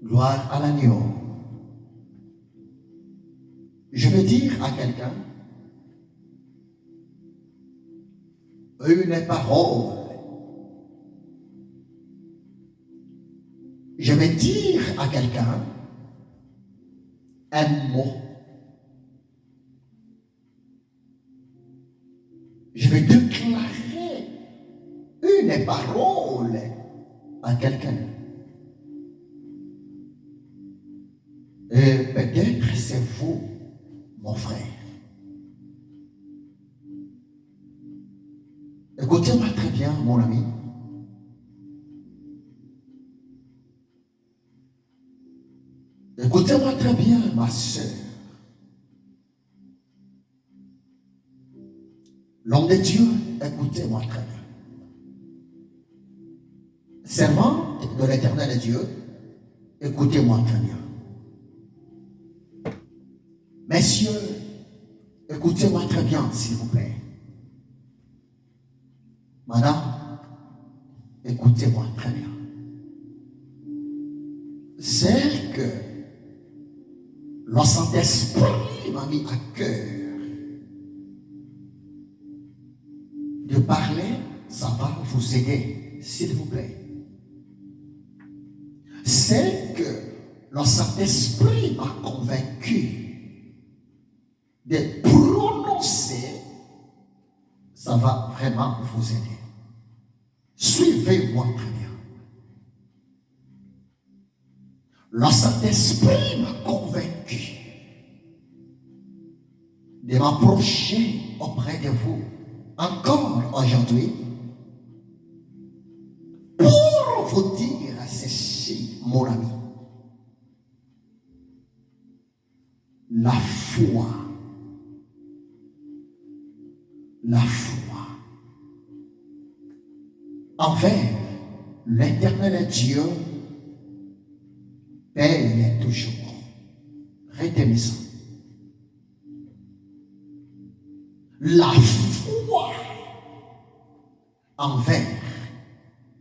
Gloire à l'agneau. Je vais dire à quelqu'un une parole. Je vais dire à quelqu'un un mot. Je vais déclarer une parole à quelqu'un. Et peut-être c'est vous, mon frère. Écoutez-moi très bien, mon ami. Écoutez-moi très bien, ma soeur. L'homme de Dieu, écoutez-moi très bien. Servant de l'éternel Dieu, écoutez-moi très bien. Messieurs, écoutez-moi très bien, s'il vous plaît. Madame, écoutez-moi très bien. C'est que le Saint-Esprit m'a mis à cœur de parler, ça va vous aider, s'il vous plaît. C'est que le Saint-Esprit m'a convaincu de prononcer, ça va vraiment vous aider. Suivez-moi très bien. Le Saint-Esprit m'a convaincu de m'approcher auprès de vous encore aujourd'hui pour vous dire ceci, mon ami. La foi envers l'éternel Dieu paye toujours. Retenez ça. La foi envers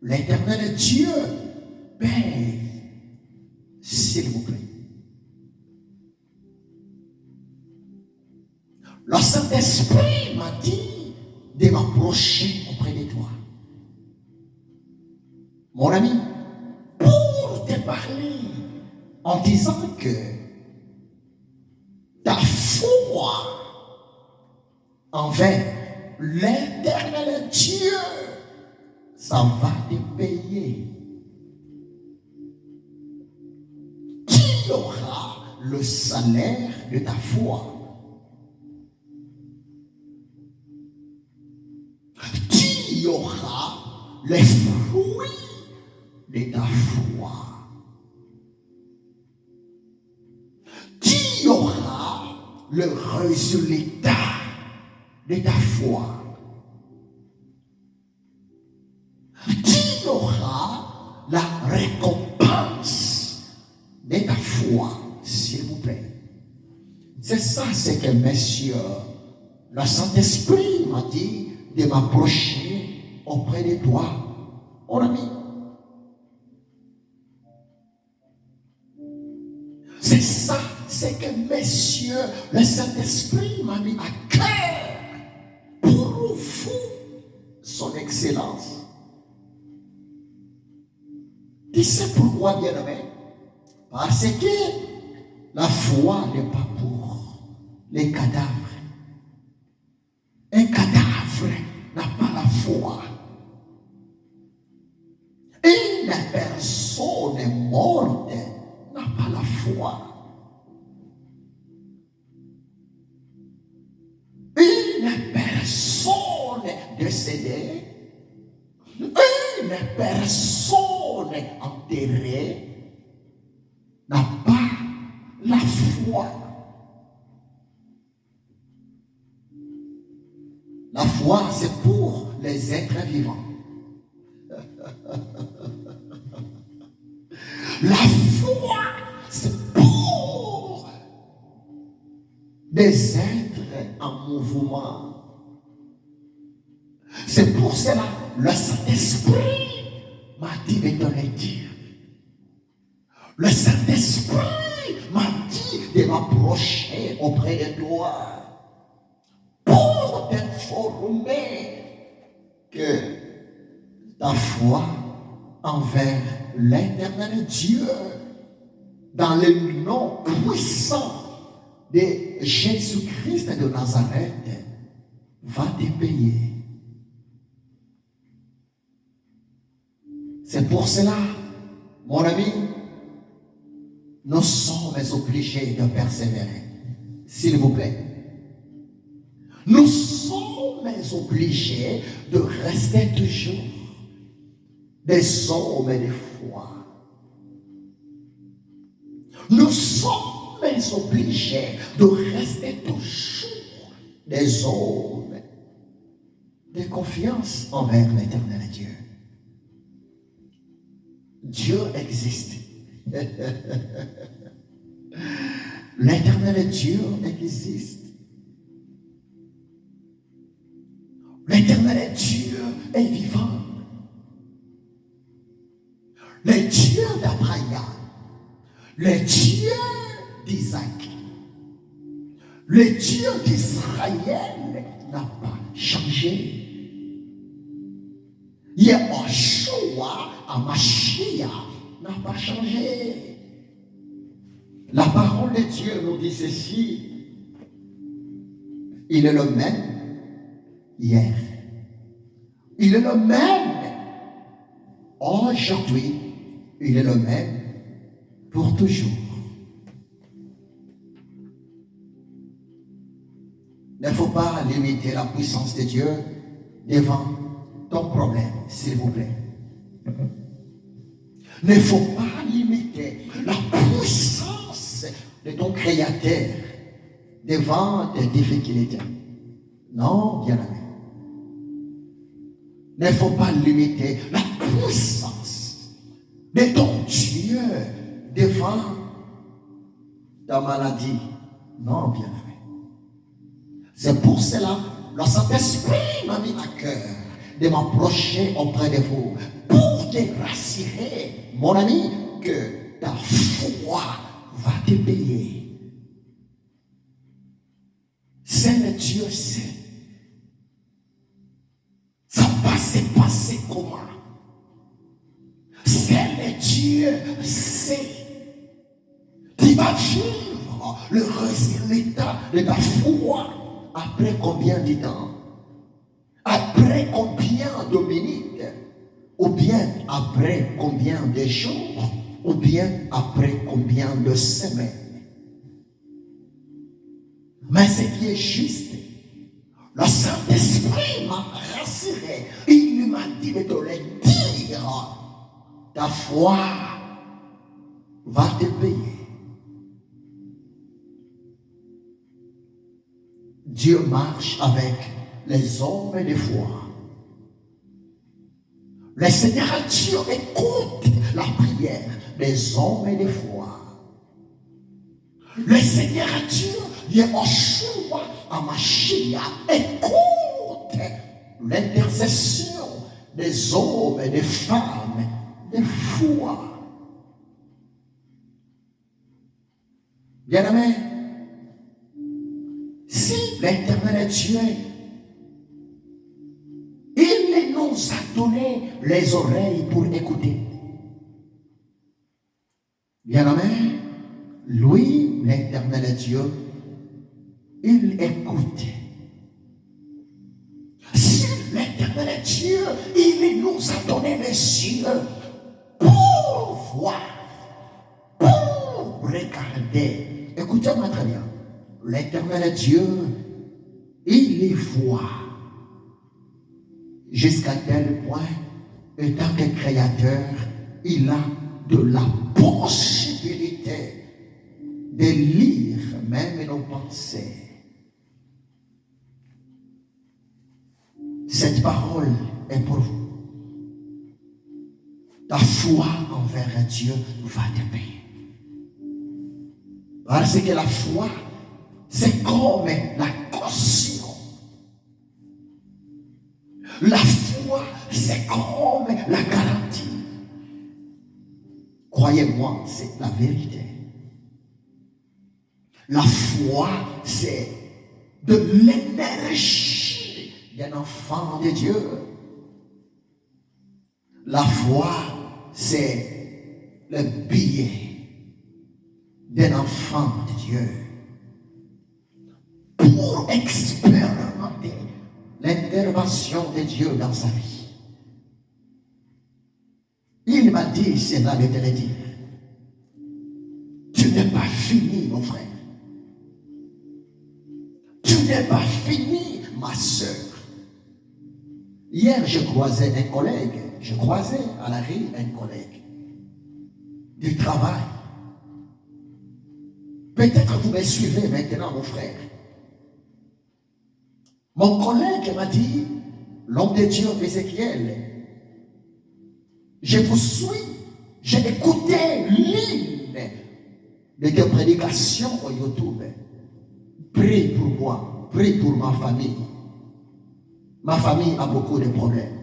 l'éternel Dieu paye, s'il vous plaît. Le Saint-Esprit m'a dit de m'approcher auprès de toi. Mon ami, pour te parler en disant que ta foi envers l'éternel Dieu, ça va te payer. Qui aura le salaire de ta foi? Qui aura les fruits de ta foi? Qui aura le résultat de ta foi? Qui aura la récompense de ta foi, s'il vous plaît? C'est ça, c'est que, messieurs, le Saint-Esprit m'a dit de m'approcher auprès de toi, mon ami. C'est ça, c'est que, messieurs, le Saint-Esprit m'a mis à cœur pour vous, son excellence. Tu sais pourquoi, bien-aimé? Parce que la foi n'est pas pour les cadavres. Un cadavre n'a pas la foi. Une personne morte n'a pas la foi. Une personne décédée, une personne enterrée n'a pas la foi. La foi, c'est pour les êtres vivants. La foi, c'est pour des êtres en mouvement. C'est pour cela le Saint-Esprit m'a dit de te le dire. Le Saint-Esprit m'a dit de m'approcher auprès de toi pour t'informer que ta foi envers l'Éternel Dieu dans le nom puissant de Jésus-Christ de Nazareth va te payer. C'est pour cela, mon ami, nous sommes obligés de persévérer. S'il vous plaît. Nous sommes obligés de rester toujours des hommes de foi. Nous sommes obligés de rester toujours des hommes de confiance envers l'Éternel Dieu. Dieu existe. L'Éternel Dieu existe. L'Éternel Dieu est vivant. Le Dieu d'Abraham, le Dieu d'Isaac, le Dieu d'Israël n'a pas changé. Yeshua HaMashiach n'a pas changé. La parole de Dieu nous dit ceci. Il est le même hier. Il est le même aujourd'hui. Il est le même pour toujours. Il ne faut pas limiter la puissance de Dieu devant ton problème, s'il vous plaît. Il ne faut pas limiter la puissance de ton Créateur devant tes difficultés. Non, bien aimé. Il ne faut pas limiter la puissance de ton Dieu devant ta maladie. Non, bien aimé. C'est pour cela que le Saint-Esprit m'a mis à cœur de m'approcher auprès de vous pour te rassurer, mon ami, que ta foi va te payer. Seul Dieu sait. Ça va se passer comment? Seul Dieu sait. Tu vas vivre le résultat de ta foi après combien de temps? Après combien de minutes? Ou bien après combien de jours? Ou bien après combien de semaines? Mais ce qui est juste, le Saint-Esprit m'a rassuré. Il m'a dit de te le dire. Ta foi va te payer. Dieu marche avec les hommes de foi. Le Seigneur Dieu écoute la prière des hommes de foi. Le Seigneur Dieu, Yeshua HaMashiach, écoute l'intercession des hommes et des femmes de foi. Bien-aimé, si l'Éternel Dieu, il nous a donné les oreilles pour écouter. Bien-aimé, lui, l'Éternel Dieu, il écoute. Si l'Éternel Dieu, il nous a donné les yeux pour voir, pour regarder. Écoutez-moi très bien. L'Éternel Dieu, il y voit jusqu'à tel point, étant que créateur, il a de la possibilité de lire même nos pensées. Cette parole est pour vous. Ta foi envers Dieu va te payer. Parce que la foi, c'est comme la caution. La foi, c'est comme la garantie. Croyez-moi, c'est la vérité. La foi, c'est de l'énergie d'un enfant de Dieu. La foi, c'est le billet d'un enfant de Dieu pour expérimenter l'intervention de Dieu dans sa vie. Il m'a dit, c'est là que je l'ai dit, tu n'es pas fini, mon frère. Tu n'es pas fini, ma soeur. Hier, je croisais à la rue un collègue du travail. Peut-être vous me suivez maintenant, mon frère. Mon collègue m'a dit, l'homme de Dieu, Ézéchiel, je vous suis, j'ai écouté l'une de prédications au YouTube. Prie pour moi, prie pour ma famille. Ma famille a beaucoup de problèmes.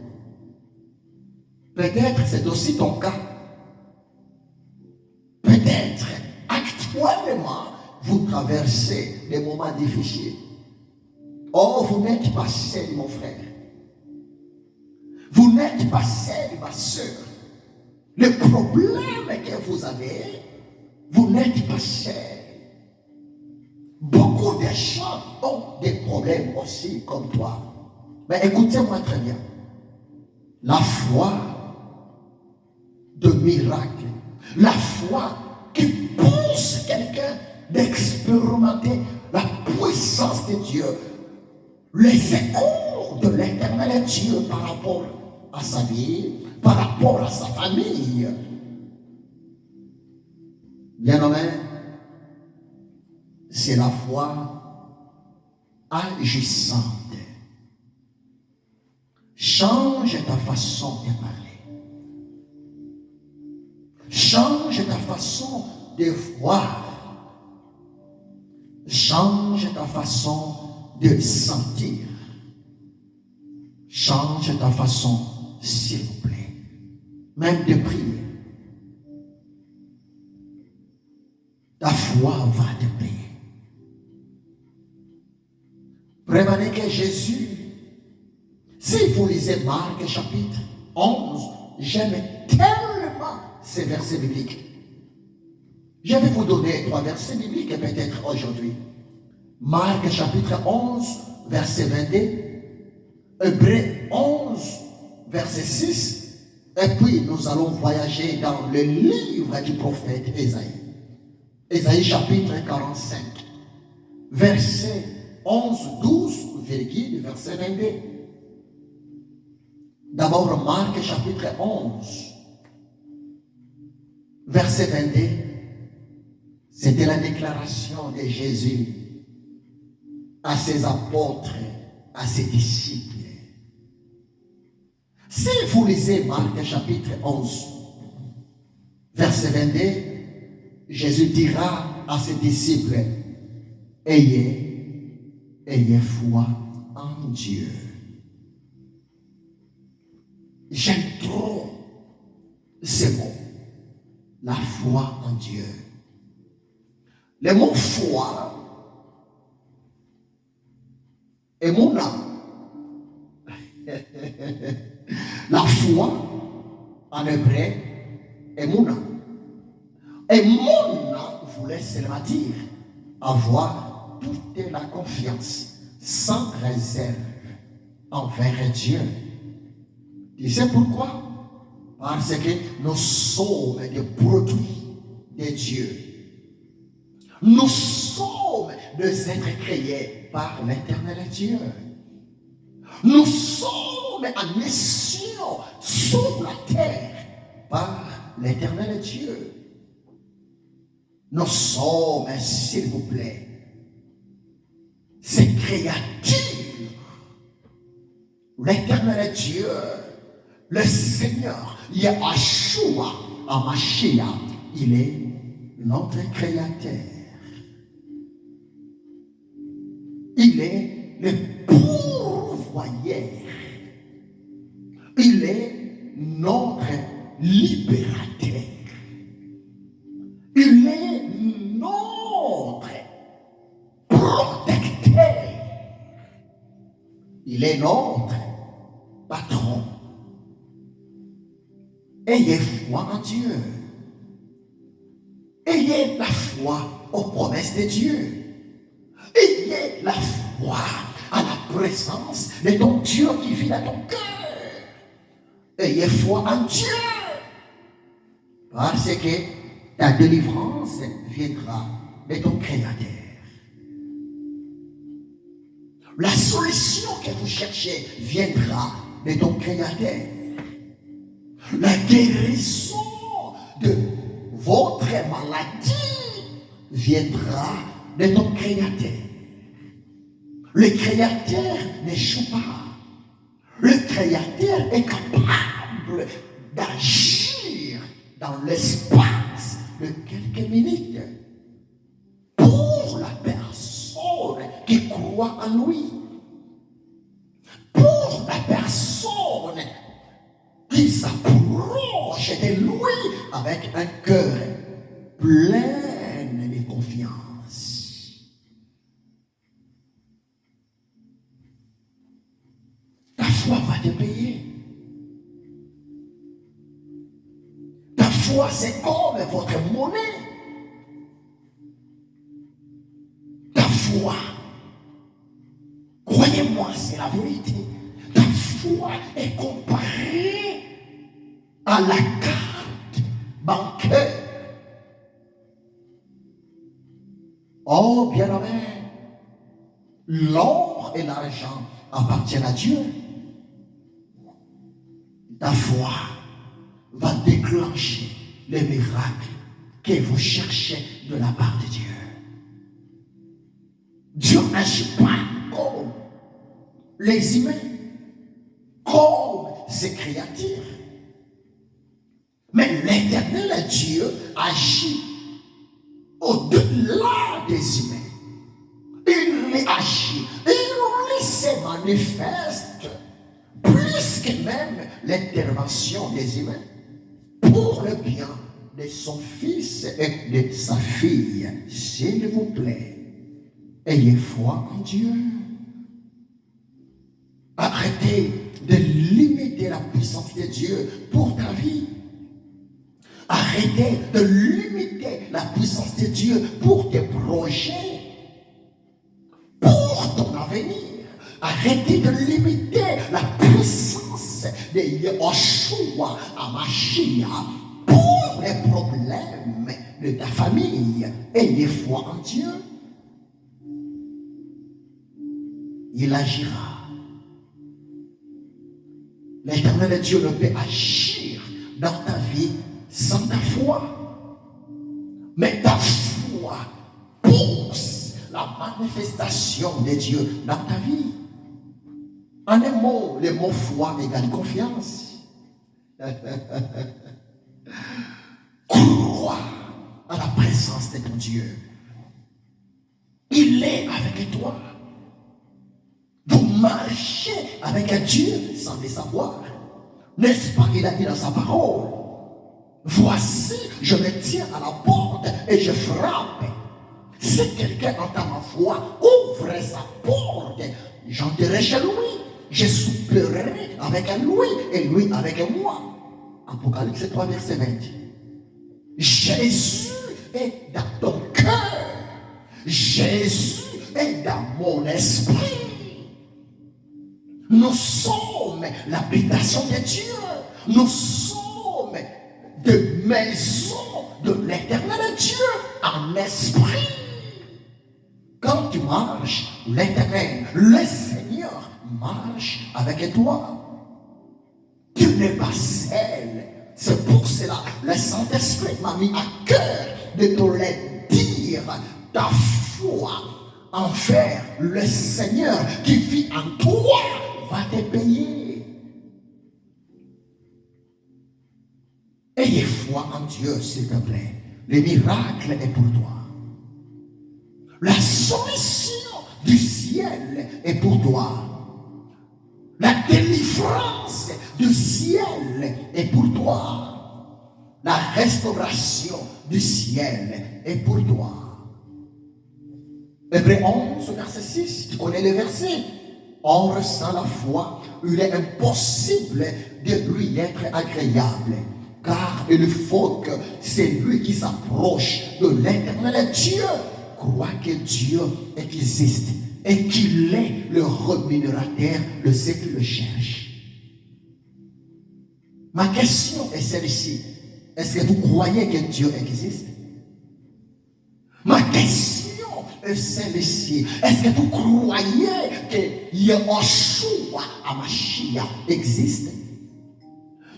Peut-être c'est aussi ton cas. Peut-être actuellement vous traversez des moments difficiles. Oh, vous n'êtes pas seul, mon frère. Vous n'êtes pas seul, ma soeur. Le problème que vous avez, vous n'êtes pas seul. Beaucoup de gens ont des problèmes aussi comme toi. Mais écoutez-moi très bien. La foi de miracle, la foi qui pousse quelqu'un d'expérimenter la puissance de Dieu, les secours de l'éternel Dieu par rapport à sa vie, par rapport à sa famille. Bien-aimé, c'est la foi agissante. Change ta façon de parler. Change ta façon de voir. Change ta façon de sentir. Change ta façon, s'il vous plaît, même de prier. Ta foi va te payer. Prévenez que Jésus, si vous lisez Marc chapitre 11, j'aime tellement ces versets bibliques. Je vais vous donner 3 versets bibliques peut-être aujourd'hui. Marc chapitre 11, verset 22. Hébreux 11, verset 6. Et puis nous allons voyager dans le livre du prophète Ésaïe. Ésaïe chapitre 45, verset 11, 12, verset 22. D'abord Marc chapitre 11, verset 22. C'était la déclaration de Jésus à ses apôtres, à ses disciples. Si vous lisez Marc chapitre 11, verset 22, Jésus dira à ses disciples, ayez foi en Dieu. J'aime trop ces mots, la foi en Dieu. Le mot foi est mon âme. La foi en hébreu est mon âme. Et mon âme voulait seulement dire avoir toute la confiance sans réserve envers Dieu. Tu sais pourquoi? Parce que nous sommes des produits de Dieu. Nous sommes des êtres créés par l'éternel Dieu. Nous sommes en mission sur la terre par l'éternel Dieu. Nous sommes, s'il vous plaît, ces créatures. L'éternel Dieu, le Seigneur, Yahshua, Amashia, il est notre créateur. Il est le pourvoyeur. Il est notre libérateur. Il est notre patron. Ayez foi en Dieu. Ayez la foi aux promesses de Dieu. Ayez la foi à la présence de ton Dieu qui vit dans ton cœur. Ayez foi en Dieu. Parce que ta délivrance viendra de ton Créateur. La solution que vous cherchez viendra de ton Créateur. La guérison de votre maladie viendra de ton Créateur. Le Créateur n'échoue pas. Le Créateur est capable d'agir dans l'espace de quelques minutes pour la personne qui croit en lui. Pour la personne qui s'approche de lui avec un cœur plein de confiance. Ta foi va te payer. Ta foi, c'est comme votre monnaie. Ta foi, croyez-moi, c'est la vérité. Ta foi est comparée à la carte bancaire. Oh, bien-aimé, l'or et l'argent appartiennent à Dieu. Ta foi va déclencher les miracles que vous cherchez de la part de Dieu. Dieu n'agit pas comme les humains, comme ses créatures. Mais l'Éternel Dieu agit au-delà des humains. Il agit, il se manifeste plus que même l'intervention des humains pour le bien de son fils et de sa fille. S'il vous plaît, ayez foi en Dieu. Arrêtez de limiter la puissance de Dieu pour ta vie. Arrêtez de limiter la puissance de Dieu pour tes projets, pour ton avenir. Arrêtez de limiter la puissance de Yeshua HaMashiach pour les problèmes de ta famille. Ayez foi en Dieu. Il agira. L'Éternel Dieu ne peut agir dans ta vie sans ta foi. Mais ta foi pousse la manifestation de Dieu dans ta vie. En un mot, le mot foi égale confiance. Crois à la présence de ton Dieu. Il est avec toi. Vous marchez avec un Dieu sans le savoir. N'est-ce pas qu'il a dit dans sa parole? Voici, je me tiens à la porte et je frappe. Si quelqu'un entend ma voix, ouvre sa porte. J'entrerai chez lui. Je souperai avec lui et lui avec moi. Apocalypse 3, verset 20. Jésus est dans ton cœur. Jésus est dans mon esprit. Nous sommes l'habitation de Dieu. Nous sommes de maison de l'Éternel Dieu en esprit. Quand tu marches, l'Éternel, le Seigneur marche avec toi. Tu n'es pas seul. C'est pour cela le Saint-Esprit m'a mis à cœur de te le dire. Ta foi envers le Seigneur qui vit en toi va te payer. Ayez foi en Dieu, s'il te plaît. Le miracle est pour toi. La solution du ciel est pour toi. La délivrance du ciel est pour toi. La restauration du ciel est pour toi. Hébreux 11, verset 6, tu connais le verset. Or, sans la foi, il est impossible de lui être agréable. Car il faut que celui qui s'approche de l'éternel Dieu croit que Dieu existe et qu'il est le rémunérateur de ceux qui le cherchent. Ma question est celle-ci. Est-ce que vous croyez que Dieu existe? Ma question est celle-ci. Est-ce que vous croyez que Yahushua HaMashiach existe?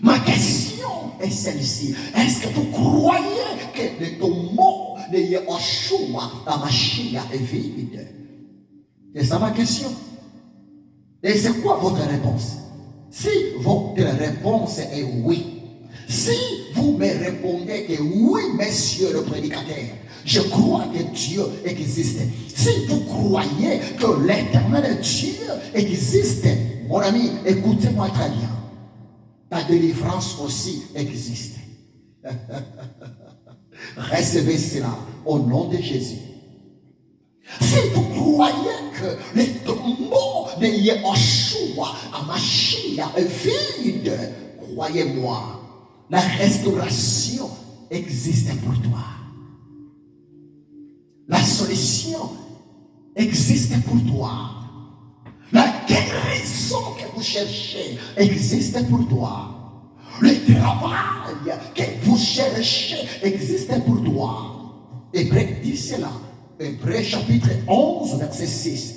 Ma question est celle-ci. Est-ce que vous croyez que le tombeau de Yahushua HaMashiach est vide? C'est ça ma question. Et c'est quoi votre réponse? Si votre réponse est oui, si vous me répondez que oui, monsieur le prédicateur, je crois que Dieu existe. Si vous croyez que l'éternel Dieu existe, mon ami, écoutez-moi très bien. Ta délivrance aussi existe. Recevez cela au nom de Jésus. Si vous croyez que le tombeau de Yahushua HaMashiach est vide, croyez-moi, la restauration existe pour toi. La solution existe pour toi. La guérison que vous cherchez existe pour toi. Le travail que vous cherchez existe pour toi. Hébreu dit cela. Hébreu chapitre 11, verset 6.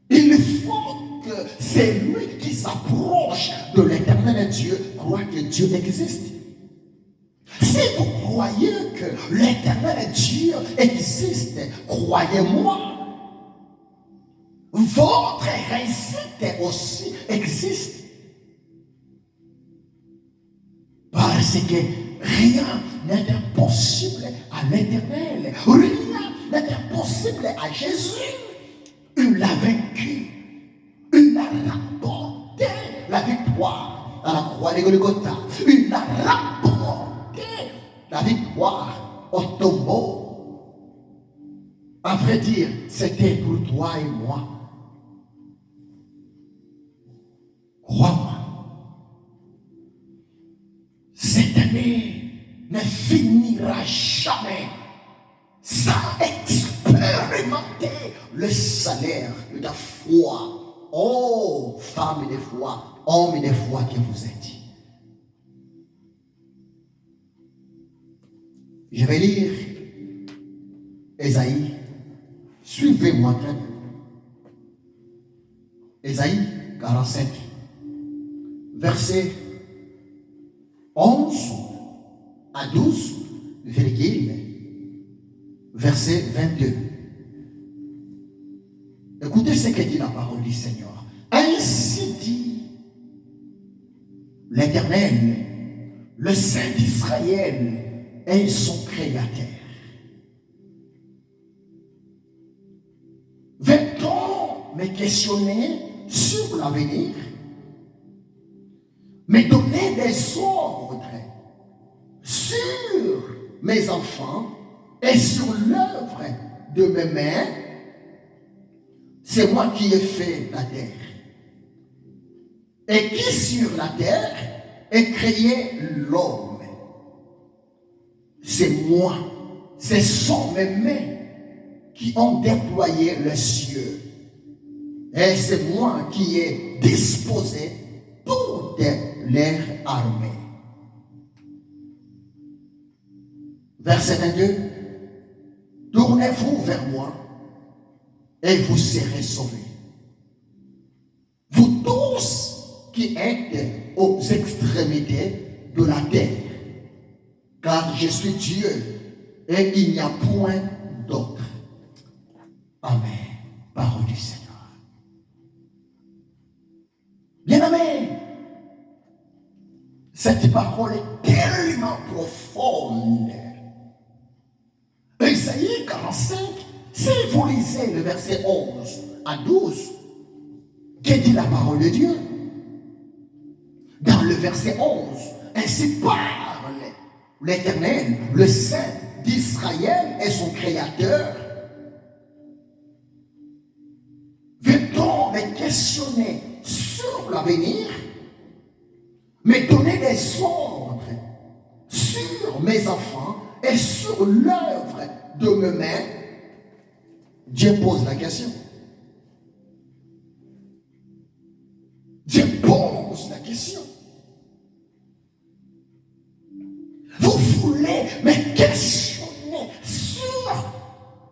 Il faut que celui qui s'approche de l'éternel Dieu croit que Dieu existe. Si vous croyez que l'éternel Dieu existe, croyez-moi, votre réussite aussi existe. Parce que rien n'est impossible à l'éternel. Rien n'est impossible à Jésus. Il l'a vaincu. Il a rapporté la victoire à la croix de Golgotha. Il a rapporté la victoire au tombeau. À vrai dire, c'était pour toi et moi. Crois-moi. Cette année ne finira jamais sans expérimenter le salaire de ta foi. Oh, femme de foi, homme de foi que vous êtes. Je vais lire Ésaïe. Suivez-moi très bien. Ésaïe 45, verset 11 à 12, verset 22. Écoutez ce que dit la parole du Seigneur. Ainsi dit l'Éternel, le Saint d'Israël et son Créateur. Va-t-on me questionner sur l'avenir, me donner des ordres sur mes enfants et sur l'œuvre de mes mains? C'est moi qui ai fait la terre. Et qui sur la terre ai créé l'homme? C'est moi. Ce sont mes mains qui ont déployé les cieux. Et c'est moi qui ai disposé toutes leurs armées. Verset 22. Tournez-vous vers moi et vous serez sauvés. Vous tous qui êtes aux extrémités de la terre, car je suis Dieu et il n'y a point d'autre. Amen. Parole du Seigneur. Bien-aimé, cette parole est tellement profonde. Ésaïe 45, si vous lisez le verset 11 à 12, qu'est dit la parole de Dieu? Dans le verset 11, ainsi parle l'Éternel, le Saint d'Israël et son Créateur. Veut-on me questionner sur l'avenir, me donner des ordres sur mes enfants et sur l'œuvre de mes mains, Dieu pose la question. Dieu pose la question. Vous voulez me questionner sur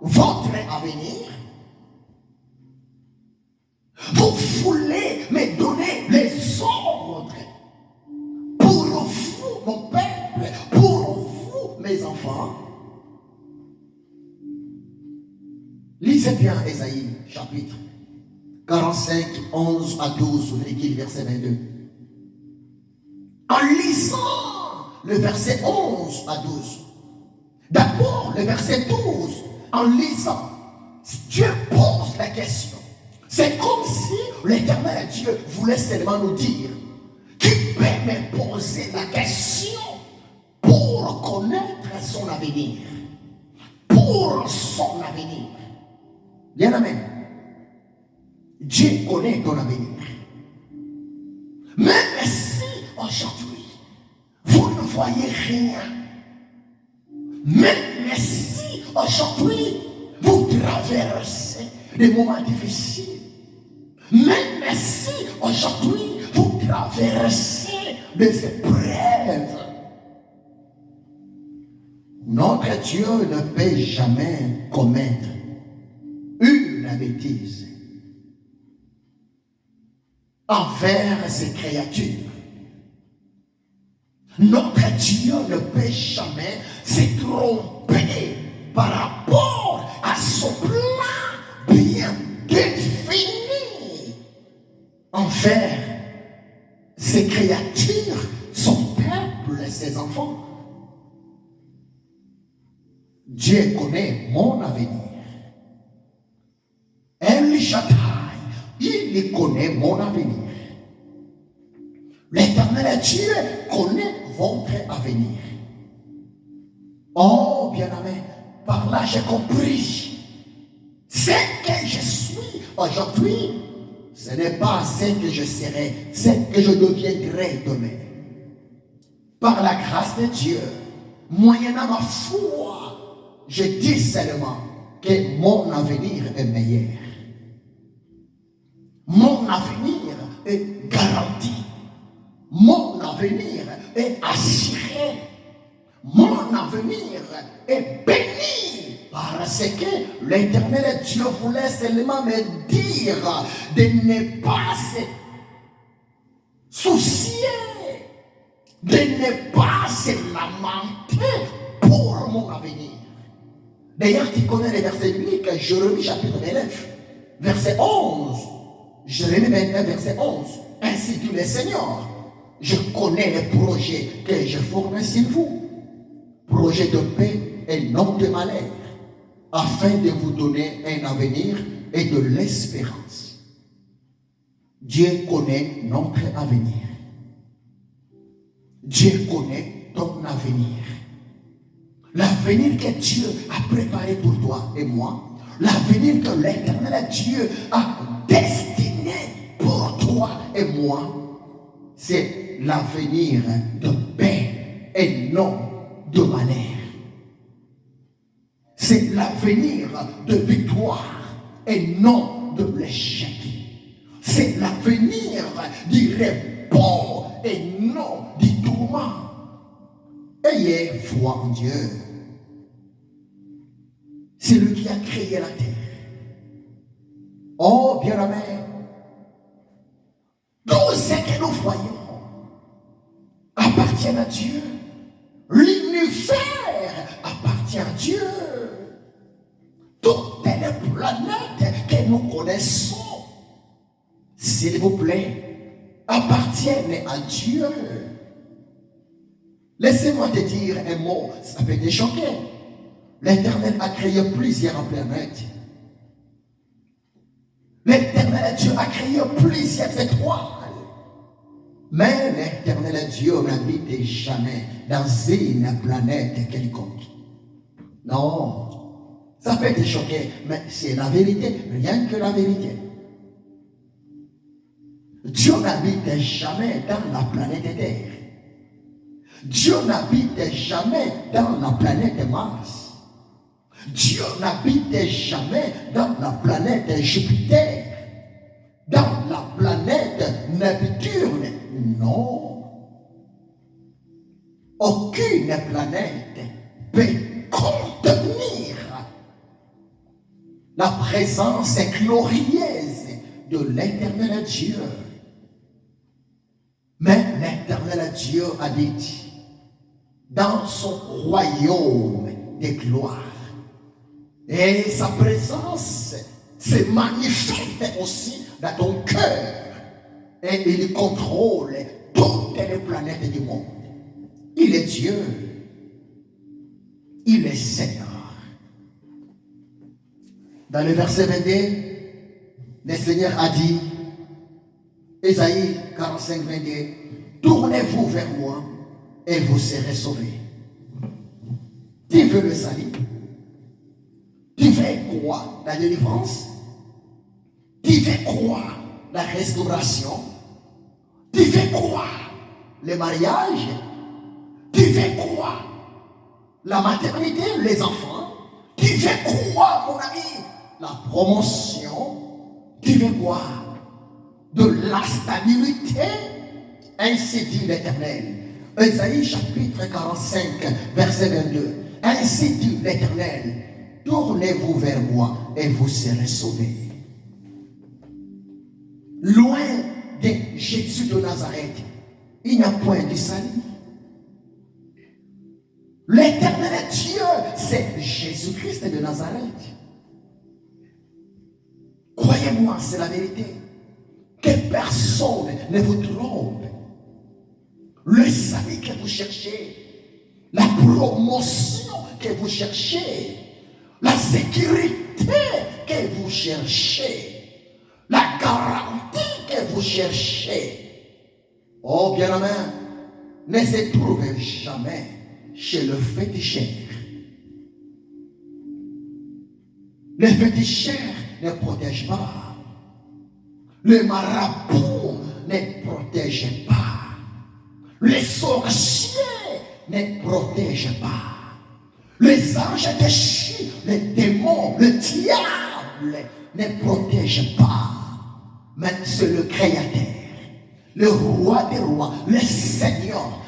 votre avenir? Vous voulez me donner les ordres pour vous, mon peuple, pour vous, mes enfants? Lisez bien Ésaïe, chapitre 45, 11 à 12, verset 22. En lisant le verset 11 à 12, d'abord le verset 12, en lisant, Dieu pose la question. C'est comme si l'Éternel Dieu voulait seulement nous dire qui peut me poser la question pour connaître son avenir. Pour son avenir. Bien amen. Dieu connaît ton avenir. Même si aujourd'hui, vous ne voyez rien. Même si aujourd'hui, vous traversez des moments difficiles. Même si aujourd'hui, vous traversez des épreuves. Notre Dieu ne peut jamais commettre une bêtise envers ses créatures. Notre Dieu ne peut jamais se tromper par rapport à son plan bien défini envers ses créatures, son peuple, ses enfants. Dieu connaît mon avenir. El Shaddai, il connaît mon avenir. L'Éternel Dieu connaît votre avenir. Oh, bien-aimé, par là j'ai compris. Ce que je suis aujourd'hui, ce n'est pas ce que je serai, ce que je deviendrai demain. Par la grâce de Dieu, moyennant ma foi, je dis seulement que mon avenir est meilleur. Mon avenir est garanti. Mon avenir est assuré. Mon avenir est béni. Parce que l'Éternel Dieu voulait seulement me dire de ne pas se soucier, de ne pas se lamenter pour mon avenir. D'ailleurs, tu connais les versets bibliques, Jérémie chapitre 29, verset 11. Jérémie 29, verset 11. Ainsi dit le Seigneur, je connais les projets que je forme sur vous. Projets de paix et non de malheur, afin de vous donner un avenir et de l'espérance. Dieu connaît notre avenir. Dieu connaît ton avenir. L'avenir que Dieu a préparé pour toi et moi, l'avenir que l'Éternel Dieu a destiné pour toi et moi, c'est l'avenir de paix et non de malheur. C'est l'avenir de victoire et non de l'échec. C'est l'avenir du repos et non du tourment. Ayez foi en Dieu. C'est lui qui a créé la terre. Oh, bien-aimé, tout ce que nous voyons appartient à Dieu. L'univers appartient à Dieu. Toutes les planètes que nous connaissons, s'il vous plaît, appartiennent à Dieu. Laissez-moi te dire un mot, ça peut te choquer. L'Éternel a créé plusieurs planètes. L'Éternel Dieu a créé plusieurs étoiles. Mais l'Éternel Dieu n'habite jamais dans une planète quelconque. Non, ça peut te choquer, mais c'est la vérité, rien que la vérité. Dieu n'habite jamais dans la planète Terre. Dieu n'habite jamais dans la planète Mars. Dieu n'habite jamais dans la planète Jupiter, dans la planète Neptune. Non. Aucune planète peut contenir la présence glorieuse de l'éternel Dieu. Mais l'éternel Dieu habite dans son royaume de gloire. Et sa présence se manifeste aussi dans ton cœur. Et il contrôle toutes les planètes du monde. Il est Dieu. Il est Seigneur. Dans le verset 22, le Seigneur a dit, Ésaïe 45, 22, tournez-vous vers moi et vous serez sauvés. Tu veux le salut? Tu veux quoi? La délivrance? Tu veux quoi? La restauration? Tu veux quoi? Le mariage? Tu veux quoi? La maternité, les enfants? Tu veux quoi, mon ami? La promotion? Tu veux quoi? De la stabilité? Ainsi dit l'Éternel. Ésaïe chapitre 45, verset 22. Ainsi dit l'Éternel. Tournez-vous vers moi et vous serez sauvés. Loin de Jésus de Nazareth, il n'y a point de salut. L'éternel Dieu, c'est Jésus-Christ de Nazareth. Croyez-moi, c'est la vérité. Que personne ne vous trompe. Le salut que vous cherchez, la promotion que vous cherchez, la sécurité que vous cherchez, la garantie que vous cherchez, oh bien-aimé, ne se trouve jamais chez le féticheur. Le féticheur ne protège pas. Le marabout ne protège pas. Les sorciers ne protègent pas. Les anges déchus, les démons, le diable ne protègent pas. Mais c'est le Créateur, le Roi des rois, le Seigneur,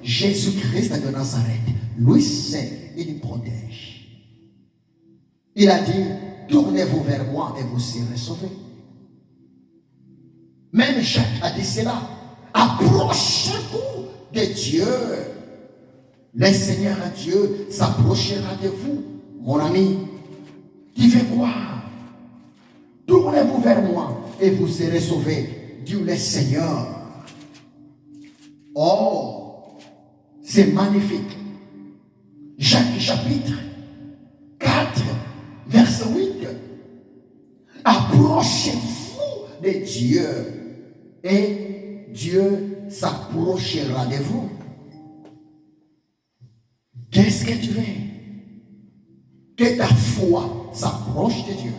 Jésus-Christ de Nazareth. Lui seul, il protège. Il a dit, tournez-vous vers moi et vous serez sauvés. Même Jacques a dit cela. Approchez-vous de Dieu. Le Seigneur Dieu s'approchera de vous, mon ami. Tu fais quoi? Tournez-vous vers moi et vous serez sauvés, dit le Seigneur. Oh, c'est magnifique. Jacques chapitre 4, verset 8. Approchez-vous de Dieu et Dieu s'approchera de vous. Qu'est-ce que tu veux? Que ta foi s'approche de Dieu.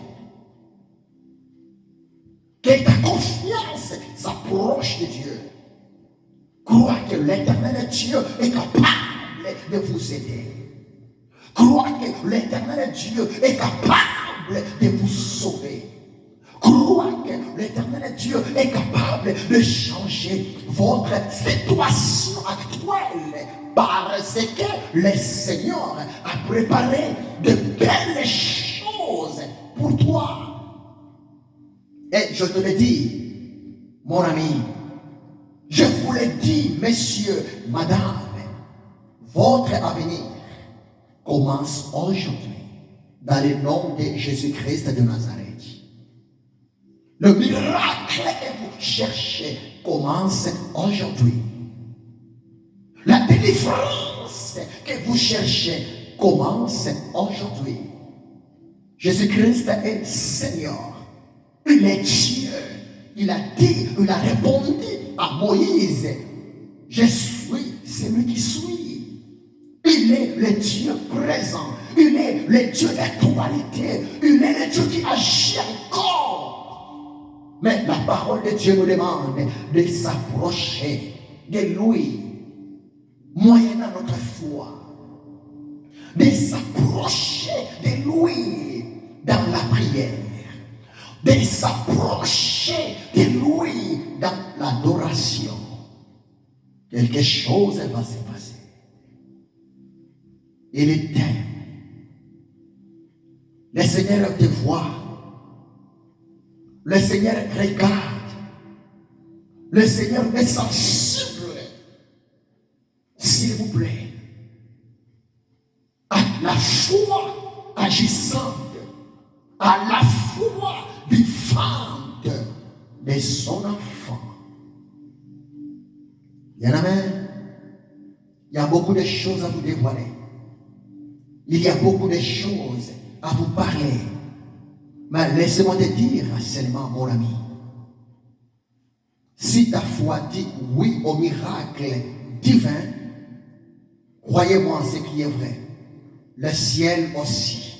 Que ta confiance s'approche de Dieu. Crois que l'éternel Dieu est capable de vous aider. Crois que l'éternel Dieu est capable de vous sauver. Crois que l'éternel Dieu est capable de changer votre situation actuelle parce que le Seigneur a préparé de belles choses pour toi. Et je te le dis, mon ami, je vous le dis, messieurs, madame, votre avenir commence aujourd'hui dans le nom de Jésus-Christ de Nazareth. Le miracle que vous cherchez commence aujourd'hui. La délivrance que vous cherchez commence aujourd'hui. Jésus-Christ est Seigneur. Il est Dieu. Il a dit, il a répondu à Moïse, je suis celui qui suis. Il est le Dieu présent. Il est le Dieu d'actualité. Il est le Dieu qui agit encore. Mais la parole de Dieu nous demande de s'approcher de lui, moyennant notre foi. De s'approcher de lui dans la prière. De s'approcher de lui dans l'adoration. Quelque chose va se passer. Il t'aime. Le Seigneur te voit. Le Seigneur regarde. Le Seigneur est sensible. S'il vous plaît. À la foi agissante. À la foi vivante de son enfant. Bien amen. Il y a beaucoup de choses à vous dévoiler. Il y a beaucoup de choses à vous parler. Mais laissez-moi te dire seulement, mon ami, si ta foi dit oui au miracle divin, croyez-moi en ce qui est vrai. Le ciel aussi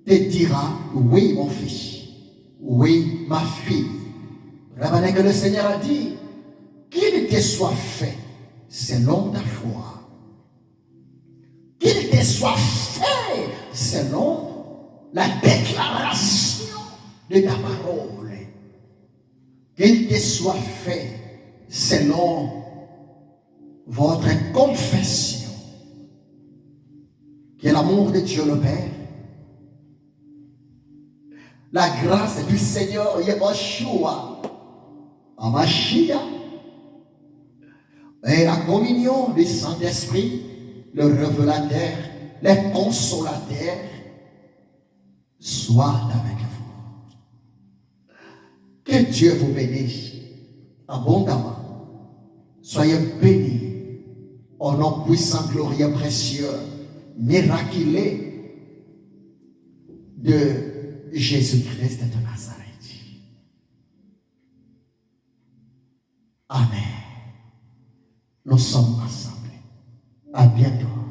te dira oui, mon fils, oui, ma fille. Rappelez que le Seigneur a dit qu'il te soit fait selon ta foi. Qu'il te soit fait selon la déclaration de ta parole. Qu'il te soit fait selon votre confession. Que l'amour de Dieu le Père, la grâce du Seigneur Yeshua, Amashia, et la communion du Saint-Esprit, le révélateur, le consolateur, soit avec vous. Que Dieu vous bénisse abondamment. Soyez bénis au nom puissant, glorieux, précieux, miraculeux de Jésus-Christ de Nazareth. Amen. Nous sommes ensemble. À bientôt.